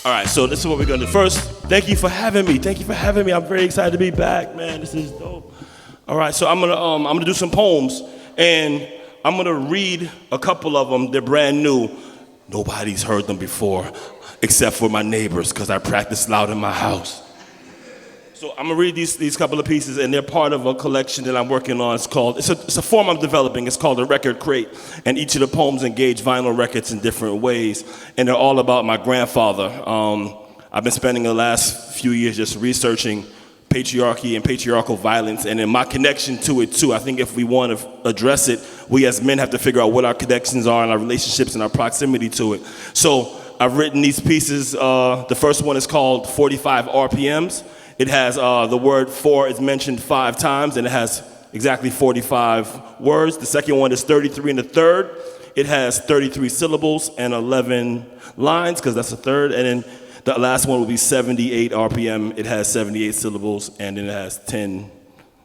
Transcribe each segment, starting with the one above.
All right, so this is what we're gonna do. First, thank you for having me. Thank you for having me. I'm very excited to be back, man. This is dope. All right, so I'm gonna do some poems, and I'm gonna read a couple of them. They're brand new. Nobody's heard them before, except for my neighbors, because I practice loud in my house. So I'm gonna read these couple of pieces, and they're part of a collection that I'm working on. It's a form I'm developing. It's called a record crate, and each of the poems engage vinyl records in different ways, and they're all about my grandfather. I've been spending the last few years just researching patriarchy and patriarchal violence, and in my connection to it too. I think if we want to address it, we as men have to figure out what our connections are and our relationships and our proximity to it. So I've written these pieces. The first one is called 45 RPMs. It has the word for is mentioned 5 times, and it has exactly 45 words. The second one is 33 and a third. It has 33 syllables and 11 lines, because that's a third. And then the last one will be 78 RPM. It has 78 syllables, and then it has 10.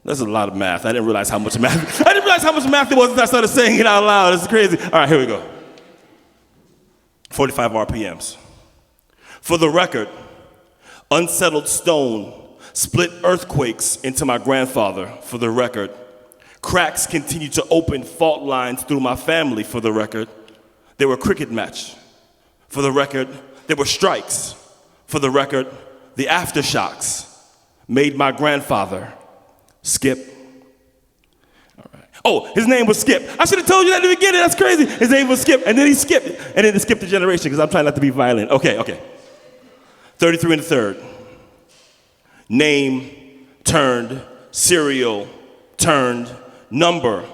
That's a lot of math. I didn't realize how much math. I didn't realize how much math it was until I started saying it out loud. It's crazy. All right, here we go. 45 RPMs. For the record, unsettled stone split earthquakes into my grandfather. For the record, cracks continue to open fault lines through my family. For the record, there were cricket match. For the record, there were strikes. For the record, the aftershocks made my grandfather skip. All right. Oh, his name was Skip. I should have told you that at the beginning. That's crazy. His name was Skip, and then he skipped, and then it skipped a generation because I'm trying not to be violent. Okay. 33 and a third. Name turned serial turned number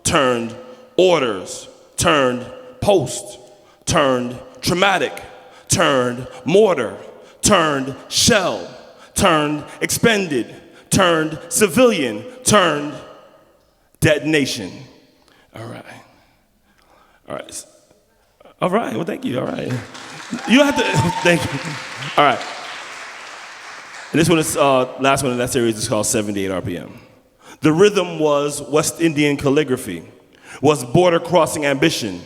turned orders turned post turned traumatic turned mortar turned shell turned expended turned civilian turned detonation. All right. Well, thank you. All right. You don't have to. Thank you. All right. And this one is last one in that series is called 78 RPM. The rhythm was West Indian calligraphy, was border crossing ambition,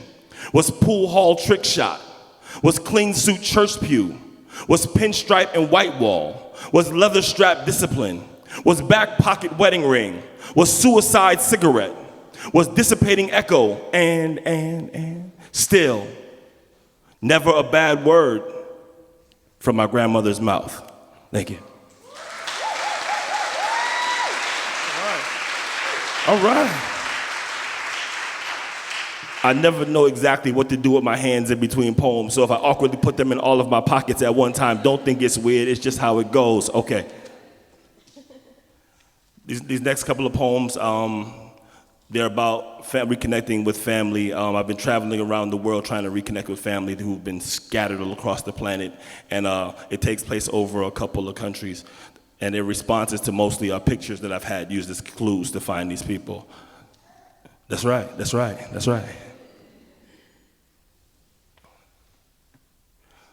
was pool hall trick shot, was clean suit church pew, was pinstripe and white wall, was leather strap discipline, was back pocket wedding ring, was suicide cigarette, was dissipating echo, and still never a bad word from my grandmother's mouth. Thank you. All right. I never know exactly what to do with my hands in between poems, so if I awkwardly put them in all of my pockets at one time, don't think it's weird, it's just how it goes. Okay. These next couple of poems, they're about reconnecting with family. I've been traveling around the world trying to reconnect with family who've been scattered all across the planet, and it takes place over a couple of countries. And their responses to mostly pictures that I've had used as clues to find these people. That's right.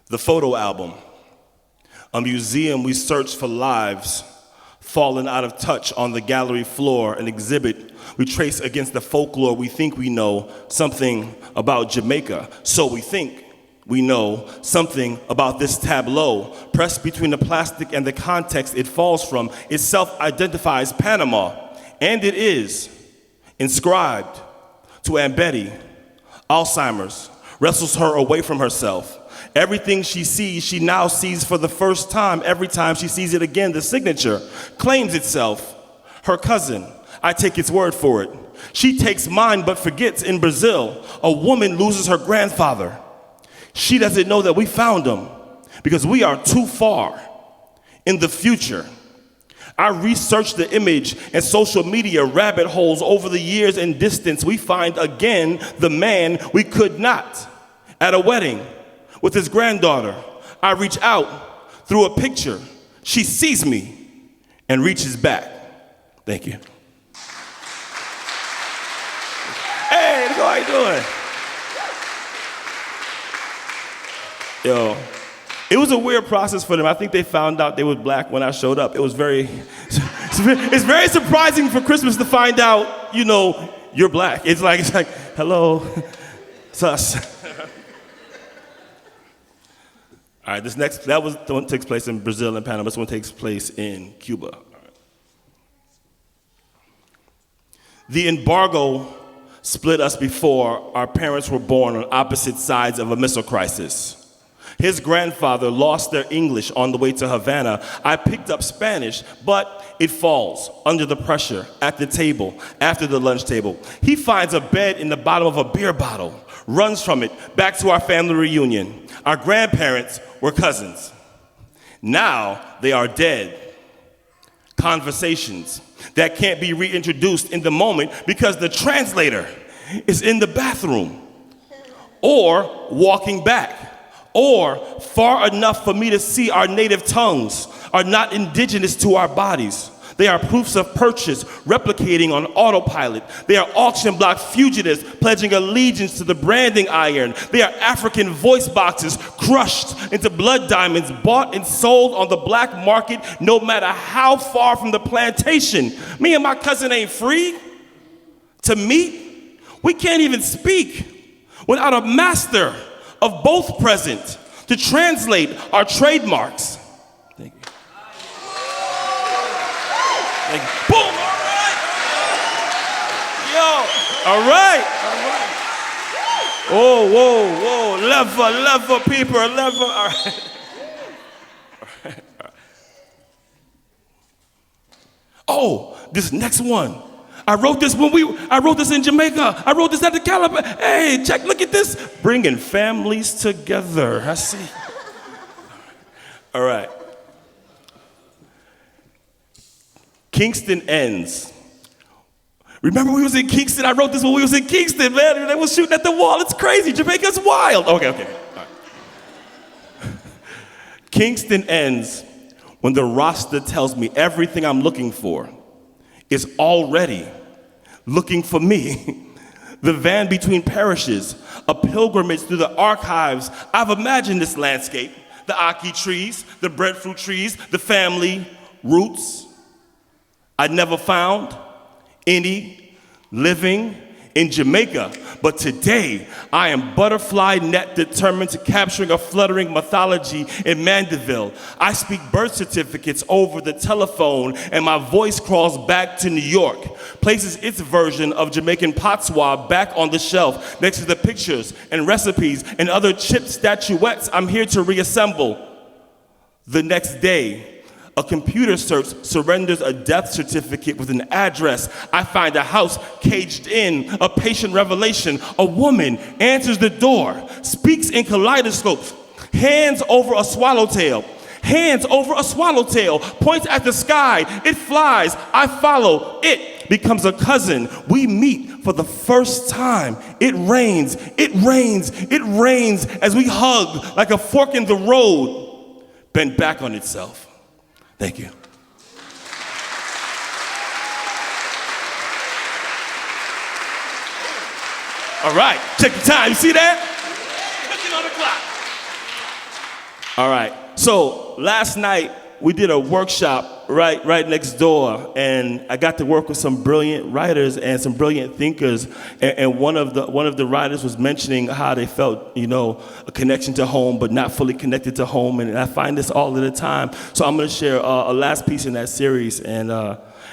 The photo album, a museum we search for lives, fallen out of touch on the gallery floor, an exhibit we trace against the folklore we think we know something about Jamaica, so we think we know something about this tableau. Pressed between the plastic and the context it falls from, it self-identifies Panama, and it is inscribed to Aunt Betty. Alzheimer's wrestles her away from herself. Everything she sees, she now sees for the first time. Every time she sees it again, the signature claims itself. Her cousin, I take its word for it. She takes mine but forgets in Brazil, a woman loses her grandfather. She doesn't know that we found him because we are too far in the future. I researched the image and social media rabbit holes over the years and distance. We find again the man we could not. At a wedding with his granddaughter, I reach out through a picture. She sees me and reaches back. Thank you. Hey, how you doing? Yo, it was a weird process for them. I think they found out they were black when I showed up. It was it's very surprising for Christmas to find out, you're black. It's like, hello, it's us. All right, that was the one that takes place in Brazil and Panama. This one takes place in Cuba. All right. The embargo split us before our parents were born on opposite sides of a missile crisis. His grandfather lost their English on the way to Havana. I picked up Spanish, but it falls under the pressure at the table, after the lunch table. He finds a bed in the bottom of a beer bottle, runs from it back to our family reunion. Our grandparents were cousins. Now they are dead. Conversations that can't be reintroduced in the moment because the translator is in the bathroom or walking back, or far enough for me to see our native tongues are not indigenous to our bodies. They are proofs of purchase, replicating on autopilot. They are auction block fugitives, pledging allegiance to the branding iron. They are African voice boxes, crushed into blood diamonds, bought and sold on the black market, no matter how far from the plantation. Me and my cousin ain't free to meet. We can't even speak without a master of both present to translate our trademarks. Thank you. Thank you. Boom! All right! Yo! All right! Oh, whoa! Level, people, level. All right. All right. Oh, this next one. I wrote this in Jamaica. I wrote this at the Caliber. Hey, check, look at this. Bringing families together. I see. All right. Kingston ends. Remember we was in Kingston? I wrote this when we was in Kingston, man. They was shooting at the wall. It's crazy. Jamaica's wild. Okay. All right. Kingston ends when the roster tells me everything I'm looking for is already looking for me. The van between parishes, a pilgrimage through the archives. I've imagined this landscape, the ackee trees, the breadfruit trees, the family roots. I never found any living in Jamaica, but today I am butterfly net determined to capturing a fluttering mythology in Mandeville. I speak birth certificates over the telephone and my voice crawls back to New York, places its version of Jamaican patois back on the shelf next to the pictures and recipes and other chipped statuettes I'm here to reassemble. The next day, a computer search surrenders a death certificate with an address. I find a house caged in, a patient revelation. A woman answers the door, speaks in kaleidoscopes, hands over a swallowtail, points at the sky. It flies, I follow, it becomes a cousin. We meet for the first time. It rains as we hug like a fork in the road, bent back on itself. Thank you. All right, check the time. You see that? Cooking on the clock. All right, so last night we did a workshop right next door, and I got to work with some brilliant writers and some brilliant thinkers. And one of the writers was mentioning how they felt, a connection to home, but not fully connected to home. And I find this all the time. So I'm going to share a last piece in that series, and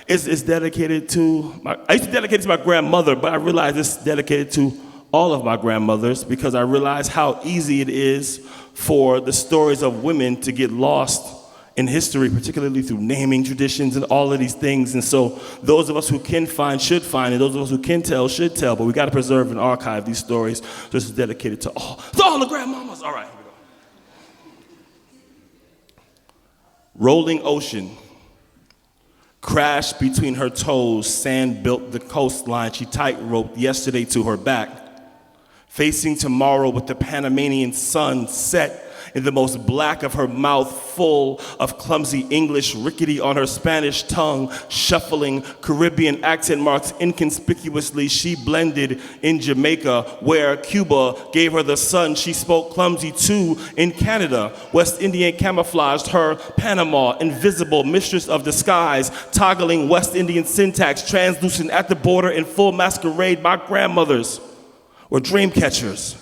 it's dedicated to I used to dedicate it to my grandmother, but I realized it's dedicated to all of my grandmothers because I realized how easy it is for the stories of women to get lost in history, particularly through naming traditions and all of these things. And so those of us who can find should find, and those of us who can tell should tell, but we got to preserve and archive these stories. This is dedicated to all the grandmamas. All right, here we go. Rolling ocean crashed between her toes, sand built the coastline. She tight-roped yesterday to her back, facing tomorrow with the Panamanian sun set in the most black of her mouth, full of clumsy English, rickety on her Spanish tongue, shuffling Caribbean accent marks inconspicuously. She blended in Jamaica, where Cuba gave her the sun. She spoke clumsy too in Canada. West Indian camouflaged her Panama, invisible mistress of disguise, toggling West Indian syntax, translucent at the border in full masquerade. My grandmothers were dream catchers.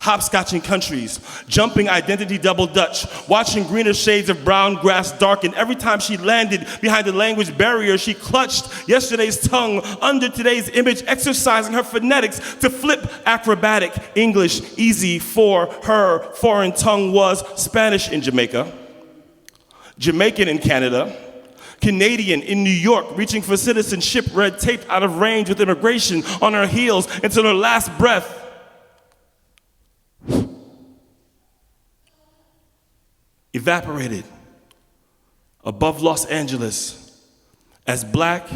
Hopscotching countries, jumping identity double Dutch, watching greener shades of brown grass darken. Every time she landed behind the language barrier, she clutched yesterday's tongue under today's image, exercising her phonetics to flip acrobatic. English easy for her foreign tongue was Spanish in Jamaica, Jamaican in Canada, Canadian in New York, reaching for citizenship, red taped out of range with immigration on her heels until her last breath. Evaporated above Los Angeles, as black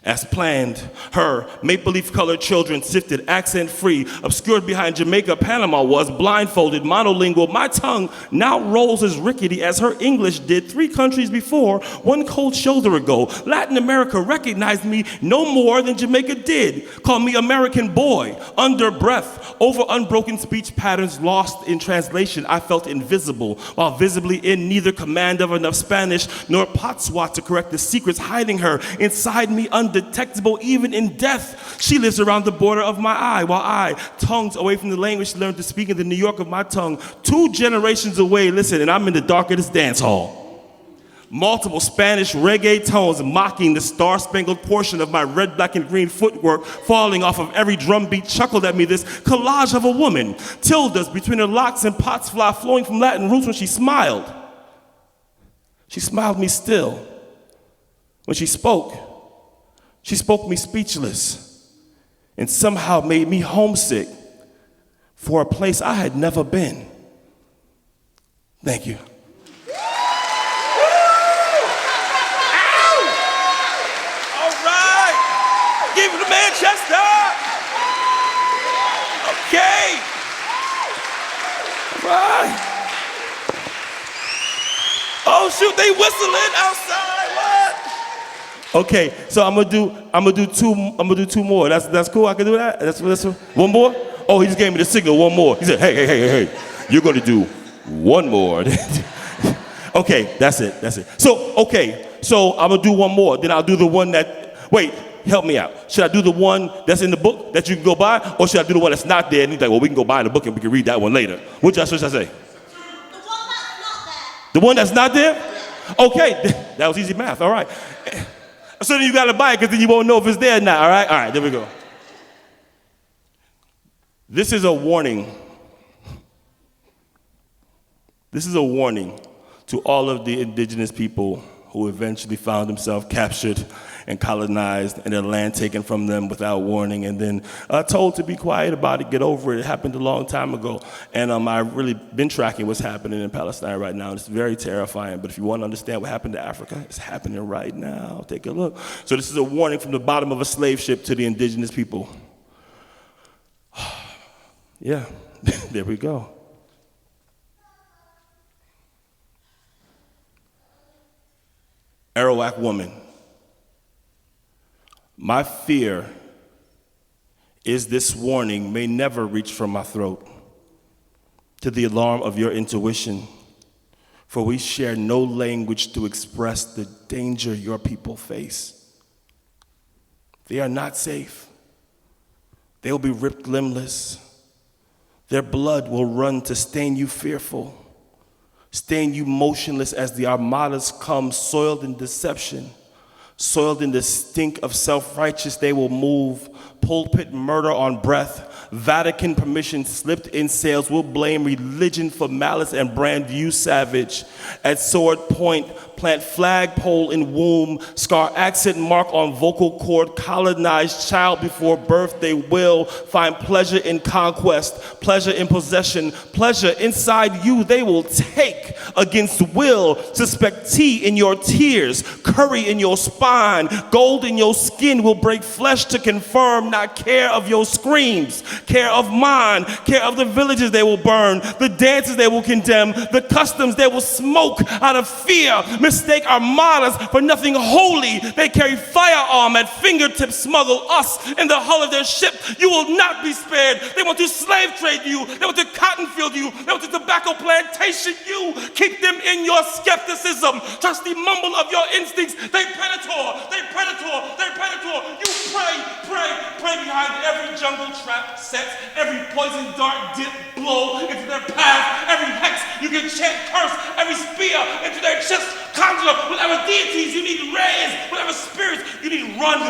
as planned. Her maple leaf colored children sifted accent free, obscured behind Jamaica. Panama was blindfolded, monolingual. My tongue now rolls as rickety as her English did 3 countries before, one cold shoulder ago. Latin America recognized me no more than Jamaica did. Call me American boy, under breath, over unbroken speech patterns lost in translation. I felt invisible, while visibly in neither command of enough Spanish nor patois to correct the secrets hiding her inside me, undetectable even in death. She lives around the border of my eye, while I, tongues away from the language she learned to speak in the New York of my tongue, 2 generations away, listen, and I'm in the dark of this dance hall. Multiple Spanish reggae tones mocking the star-spangled portion of my red, black, and green footwork falling off of every drum beat chuckled at me, this collage of a woman, tildes between her locks and pots fly flowing from Latin roots when she smiled. She smiled me still. When she spoke me speechless and somehow made me homesick for a place I had never been. Thank you. Give it to Manchester. Okay. All right. Oh shoot, they whistling outside. What? Okay, so I'm gonna do 2 more. That's cool. I can do that. That's one more. Oh, he just gave me the signal. One more. He said, hey. You're gonna do 1 more. Okay, that's it. So I'm gonna do 1 more. Then I'll do the one that. Wait. Help me out. Should I do the one that's in the book that you can go buy, or should I do the one that's not there? And he's like, well, we can go buy the book and we can read that one later. What should I say? The one that's not there. The one that's not there? Okay, that was easy math. All right. So then you got to buy it because then you won't know if it's there or not. All right, there we go. This is a warning. This is a warning to all of the indigenous people who eventually found themselves captured and colonized and their land taken from them without warning and then told to be quiet about it, get over it. It happened a long time ago. And I've really been tracking what's happening in Palestine right now. It's very terrifying, but if you want to understand what happened to Africa, it's happening right now. Take a look. So this is a warning from the bottom of a slave ship to the indigenous people. Yeah, there we go. Arawak woman. My fear is this warning may never reach from my throat to the alarm of your intuition, for we share no language to express the danger your people face. They are not safe. They will be ripped limbless. Their blood will run to stain you fearful, stain you motionless as the armadas come, soiled in deception. Soiled in the stink of self-righteous, they will move. Pulpit murder on breath. Vatican permission slipped in sails. Will blame religion for malice and brand you savage. At sword point, plant flagpole in womb. Scar accent mark on vocal cord. Colonized child before birth. They will find pleasure in conquest. Pleasure in possession. Pleasure inside you they will take against will. Suspect tea in your tears. Curry in your spine. Gold in your skin will break flesh to confirm. Not care of your screams. Care of mine. Care of the villages they will burn. The dances they will condemn. The customs they will smoke out of fear. Mistake armadas for nothing holy. They carry firearm at fingertips, smuggle us in the hull of their ship. You will not be spared. They want to slave trade you. They want to cotton field you. They want to tobacco plantation you. Keep them in your skepticism. Trust the mumble of your instincts. They predator. You pray pray behind every jungle trap set, every poison dart dip blow into their path, every hex you can chant curse, every spear into their chest, conjure whatever deities you need raise, whatever spirits you need run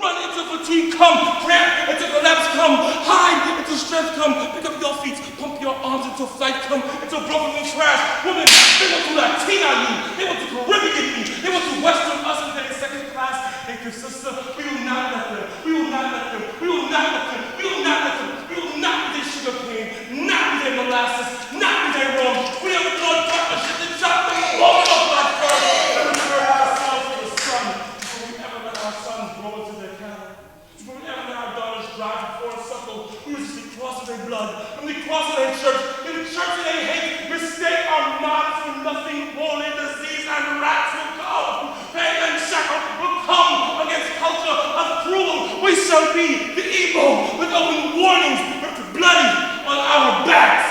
into fatigue, come, cramp into collapse, come, hide into strength, come, pick up your feet, pump your arms into flight, come, into broken and trash. Women, they want to Latina you, they want to Caribbean me, they want to Western us and take second class. Thank you, sister. We will not let them. We will not let them. We will not let them. We will not let them. We will not be their sugar cane, not be their molasses, not be their rum. We have blood partnership to chop them all up like fur. Let us burn ourselves for the sun. Before we ever let our sons grow into their cattle. Before we ever let our daughters drive before a suckle, we will see cross of their blood. When we cross of their church, in the church that they hate, mistake our minds for nothing more than disease and rats will come. Pain and shackle will come against culture of cruel. We shall be the evil with open warnings, with bloody on our backs.